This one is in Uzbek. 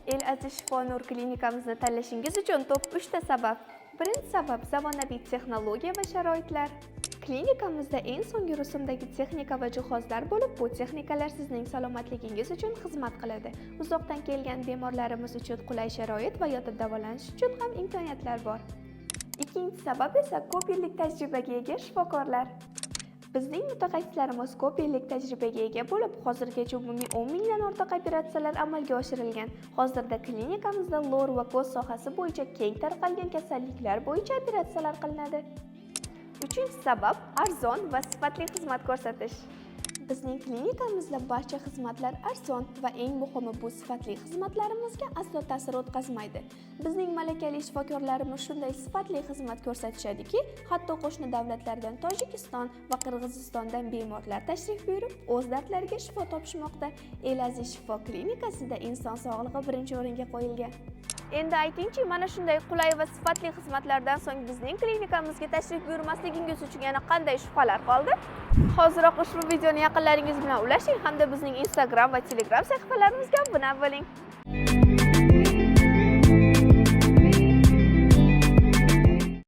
El Aziz Shifo Nur klinikamizni tanlashingiz uchun top 3 ta sabab. Birinchi sabab zamonaviy texnologiya va sharoitlar. Klinikamizda eng so'nggi rusumdagi texnika va jihozlar bo'lib, bu texnikalar sizning salomatligingiz uchun xizmat qiladi. Uzoqdan kelgan bemorlarimiz uchun qulay sharoit va yotib davolanish uchun ham imkoniyatlar bor. Ikkinchi sabab esa ko'p yillik tajribaga ega shifokorlar. Bizning mutaxassislarimiz ko'p yillik tajribaga ega bo'lib, hozirgacha umumiy 10 mingdan ortiq operatsiyalar amalga oshirilgan. Hozirda klinikamizda lor va ko'z sohasi bo'yicha keng tarqalgan kasalliklar bo'yicha operatsiyalar qilinadi. Uchinchi sabab arzon va sifatli xizmat ko'rsatish. Bizning klinikamizda barcha xizmatlar arzon va eng muhimi bu sifatli xizmatlarimizga aslo ta'sir o'tkazmaydi. Bizning malakali shifokorlarimiz shunday sifatli xizmat ko'rsatishadiki, hatto qo'shni davlatlardan Tojikiston va Qirg'izistondan bemorlar tashrif buyurib, o'z dardlariga shifo topishmoqda. El Aziz Shifo klinikasida inson sog'lig'i birinchi o'ringa qo'yilgan. Endi aytingchi, mana shunday qulay va sifatli xizmatlardan so'ng bizning klinikamizga tashrif buyurmasligingiz uchun yana qanday shubhalar qoldi? Hoziroq ushbu videoni yaqinlaringiz bilan ulashing hamda bizning Instagram va Telegram sahifalarimizga obuna bo'ling.